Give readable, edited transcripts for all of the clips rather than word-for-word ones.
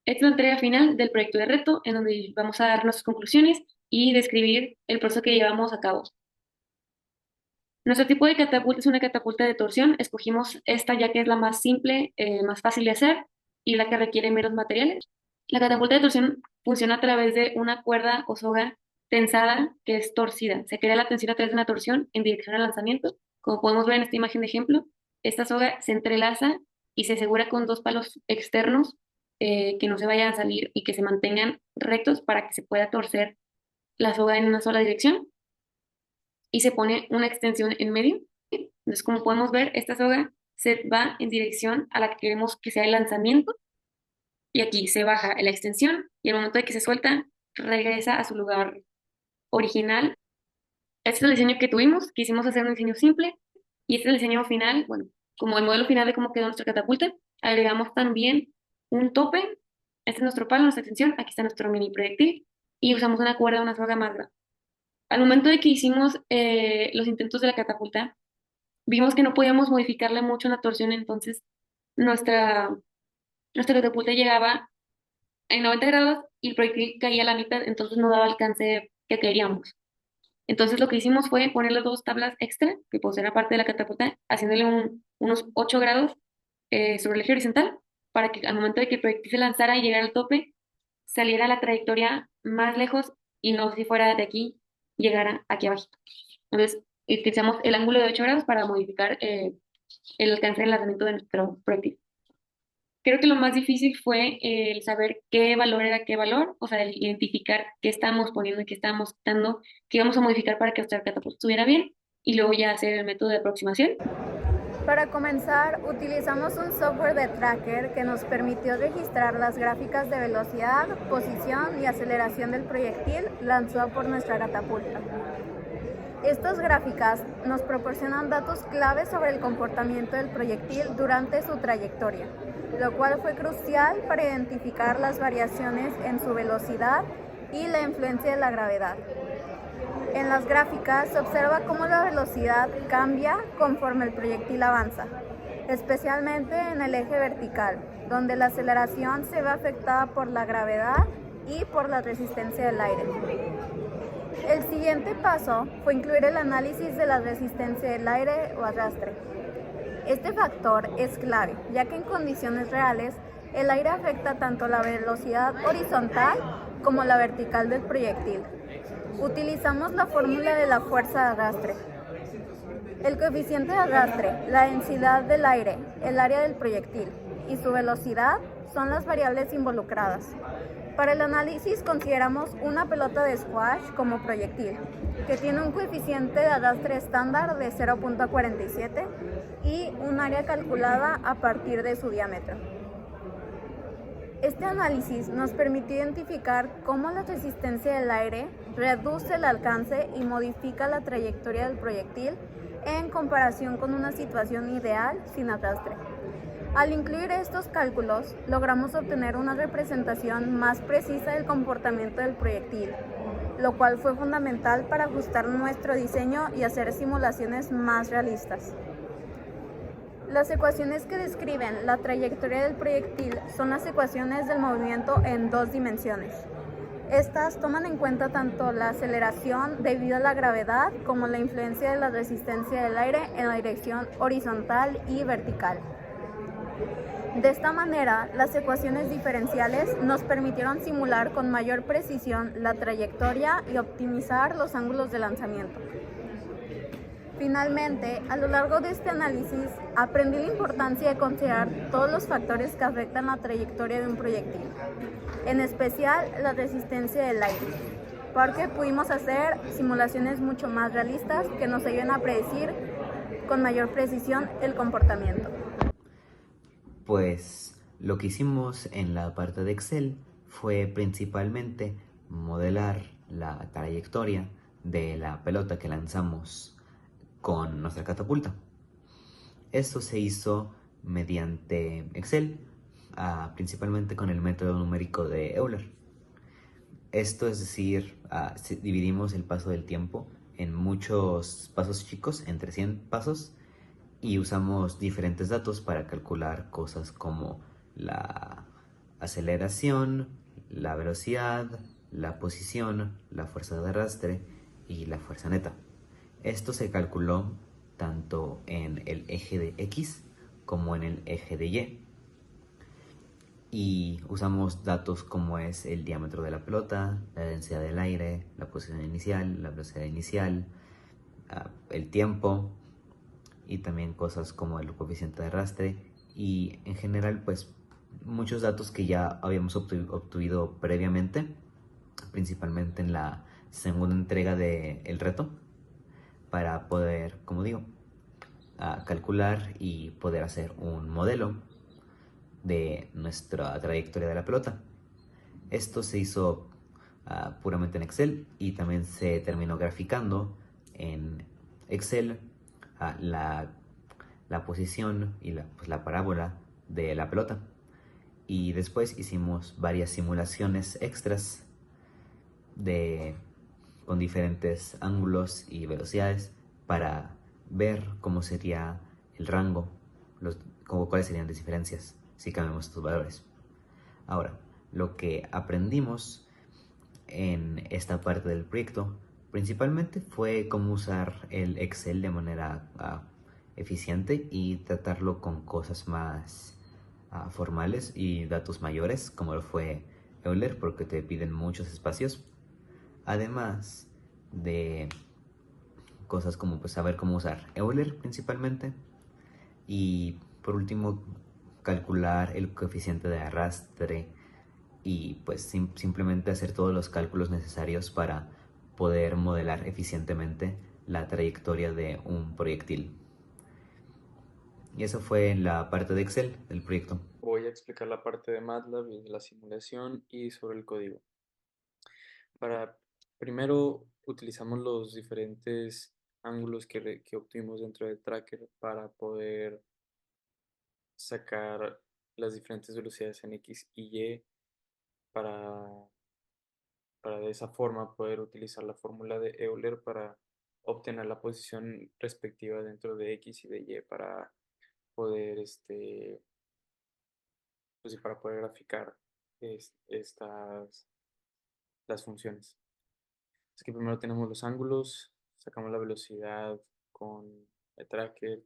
Esta es la entrega final del proyecto de reto, en donde vamos a dar nuestras conclusiones y describir el proceso que llevamos a cabo. Nuestro tipo de catapulta es una catapulta de torsión. Escogimos esta ya que es la más simple, más fácil de hacer y la que requiere menos materiales. La catapulta de torsión funciona a través de una cuerda o soga tensada que es torcida. Se crea la tensión a través de una torsión en dirección al lanzamiento. Como podemos ver en esta imagen de ejemplo, esta soga se entrelaza y se asegura con dos palos externos que no se vayan a salir y que se mantengan rectos para que se pueda torcer la soga en una sola dirección y se pone una extensión en medio. Entonces, como podemos ver, esta soga se va en dirección a la que queremos que sea el lanzamiento y aquí se baja la extensión y al momento de que se suelta, regresa a su lugar original. Este es el diseño que tuvimos, quisimos hacer un diseño simple y este es el diseño final, bueno, como el modelo final de cómo quedó nuestra catapulta. Agregamos también un tope, este es nuestro palo, nuestra extensión, aquí está nuestro mini proyectil y usamos una cuerda, una soga más grande. Al momento de que hicimos los intentos de la catapulta, vimos que no podíamos modificarle mucho la torsión, entonces nuestra, nuestra catapulta llegaba en 90 grados y el proyectil caía a la mitad, entonces no daba el alcance que queríamos. Entonces lo que hicimos fue ponerle dos tablas extra, que pues era parte de la catapulta, haciéndole unos 8 grados sobre el eje horizontal, para que al momento de que el proyectil se lanzara y llegara al tope, saliera la trayectoria más lejos y no si fuera de aquí, llegara aquí abajo. Entonces, utilizamos el ángulo de 8 grados para modificar el alcance del lanzamiento de nuestro proyectil. Creo que lo más difícil fue el saber qué valor era qué valor, o sea, el identificar qué estábamos poniendo y qué estábamos quitando, qué íbamos a modificar para que nuestra catapulta estuviera bien, y luego ya hacer el método de aproximación. Para comenzar, utilizamos un software de tracker que nos permitió registrar las gráficas de velocidad, posición y aceleración del proyectil lanzado por nuestra catapulta. Estas gráficas nos proporcionan datos claves sobre el comportamiento del proyectil durante su trayectoria, lo cual fue crucial para identificar las variaciones en su velocidad y la influencia de la gravedad. En las gráficas se observa cómo la velocidad cambia conforme el proyectil avanza, especialmente en el eje vertical, donde la aceleración se ve afectada por la gravedad y por la resistencia del aire. El siguiente paso fue incluir el análisis de la resistencia del aire o arrastre. Este factor es clave, ya que en condiciones reales el aire afecta tanto la velocidad horizontal como la vertical del proyectil. Utilizamos la fórmula de la fuerza de arrastre. El coeficiente de arrastre, la densidad del aire, el área del proyectil y su velocidad son las variables involucradas. Para el análisis consideramos una pelota de squash como proyectil, que tiene un coeficiente de arrastre estándar de 0.47 y un área calculada a partir de su diámetro. Este análisis nos permitió identificar cómo la resistencia del aire reduce el alcance y modifica la trayectoria del proyectil en comparación con una situación ideal sin arrastre. Al incluir estos cálculos, logramos obtener una representación más precisa del comportamiento del proyectil, lo cual fue fundamental para ajustar nuestro diseño y hacer simulaciones más realistas. Las ecuaciones que describen la trayectoria del proyectil son las ecuaciones del movimiento en dos dimensiones. Estas toman en cuenta tanto la aceleración debido a la gravedad como la influencia de la resistencia del aire en la dirección horizontal y vertical. De esta manera, las ecuaciones diferenciales nos permitieron simular con mayor precisión la trayectoria y optimizar los ángulos de lanzamiento. Finalmente, a lo largo de este análisis, aprendí la importancia de considerar todos los factores que afectan la trayectoria de un proyectil, en especial la resistencia del aire, porque pudimos hacer simulaciones mucho más realistas que nos ayuden a predecir con mayor precisión el comportamiento. Pues lo que hicimos en la parte de Excel fue principalmente modelar la trayectoria de la pelota que lanzamos con nuestra catapulta. Esto se hizo mediante Excel, principalmente con el método numérico de Euler. Esto es decir, dividimos el paso del tiempo en muchos pasos chicos, entre 100 pasos, y usamos diferentes datos para calcular cosas como la aceleración, la velocidad, la posición, la fuerza de arrastre y la fuerza neta. Esto se calculó tanto en el eje de X como en el eje de Y. Y usamos datos como es el diámetro de la pelota, la densidad del aire, la posición inicial, la velocidad inicial, el tiempo y también cosas como el coeficiente de arrastre y en general pues muchos datos que ya habíamos obtenido previamente, principalmente en la segunda entrega del reto, para poder, como digo, calcular y poder hacer un modelo de nuestra trayectoria de la pelota. Esto se hizo puramente en Excel y también se terminó graficando en Excel la, la posición y pues, la parábola de la pelota. Y después hicimos varias simulaciones extras de, con diferentes ángulos y velocidades para ver cómo sería el rango, cuáles serían las diferencias si cambiamos estos valores. Ahora, lo que aprendimos en esta parte del proyecto principalmente fue cómo usar el Excel de manera eficiente y tratarlo con cosas más formales y datos mayores, como lo fue Euler, porque te piden muchos espacios. Además de cosas como pues saber cómo usar Euler principalmente y por último calcular el coeficiente de arrastre y pues simplemente hacer todos los cálculos necesarios para poder modelar eficientemente la trayectoria de un proyectil. Y eso fue la parte de Excel del proyecto. Voy a explicar la parte de MATLAB y de la simulación y sobre el código. Primero utilizamos los diferentes ángulos que obtuvimos dentro del tracker para poder sacar las diferentes velocidades en X y Y para, para de esa forma poder utilizar la fórmula de Euler para obtener la posición respectiva dentro de X y de Y para poder, pues, sí, para poder graficar las funciones. Es que primero tenemos los ángulos, sacamos la velocidad con el tracker,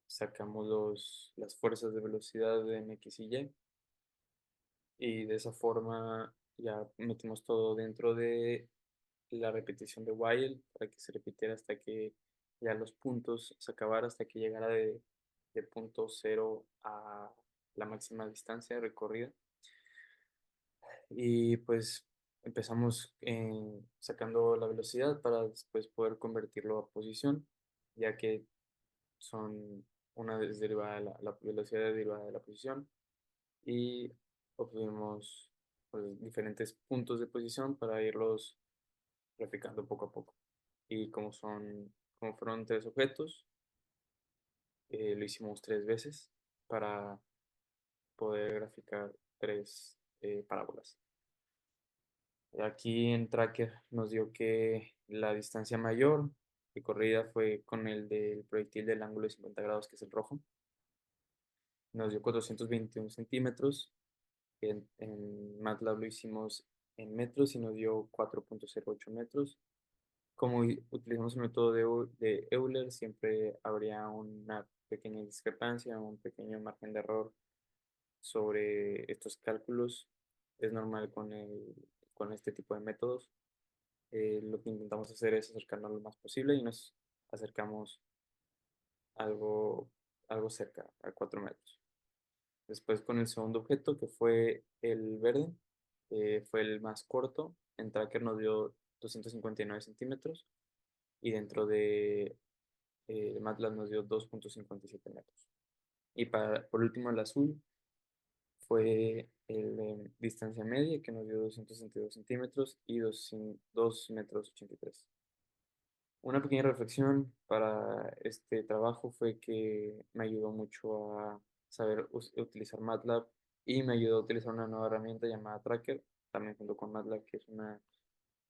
sacamos las fuerzas de velocidad en X y de esa forma ya metimos todo dentro de la repetición de while para que se repitiera hasta que ya los puntos se acabara, hasta que llegara de punto cero a la máxima distancia recorrida. Y pues empezamos sacando la velocidad para después poder convertirlo a posición, ya que una es derivada de la velocidad es derivada de la posición y obtuvimos pues, diferentes puntos de posición para irlos graficando poco a poco. Y como fueron tres objetos, lo hicimos tres veces para poder graficar tres parábolas. Aquí en Tracker nos dio que la distancia mayor recorrida fue con el del proyectil del ángulo de 50 grados, que es el rojo. Nos dio 421 centímetros. En MATLAB lo hicimos en metros y nos dio 4.08 metros. Como utilizamos el método de Euler, siempre habría una pequeña discrepancia, un pequeño margen de error sobre estos cálculos. Es normal con este tipo de métodos. Lo que intentamos hacer es acercarnos lo más posible y nos acercamos algo, algo cerca, a 4 metros. Después con el segundo objeto, que fue el verde, fue el más corto. En Tracker nos dio 259 centímetros y dentro de MATLAB nos dio 2.57 metros. Y por último el azul fue el de distancia media, que nos dio 262 centímetros y 2 metros 83. Una pequeña reflexión para este trabajo fue que me ayudó mucho a saber utilizar MATLAB y me ayudó a utilizar una nueva herramienta llamada Tracker, también junto con MATLAB, que es una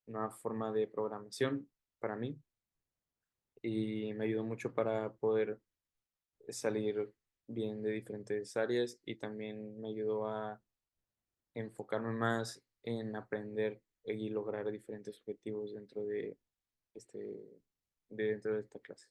nueva forma de programación para mí y me ayudó mucho para poder salir bien de diferentes áreas y también me ayudó a enfocarme más en aprender y lograr diferentes objetivos dentro de este, dentro de esta clase.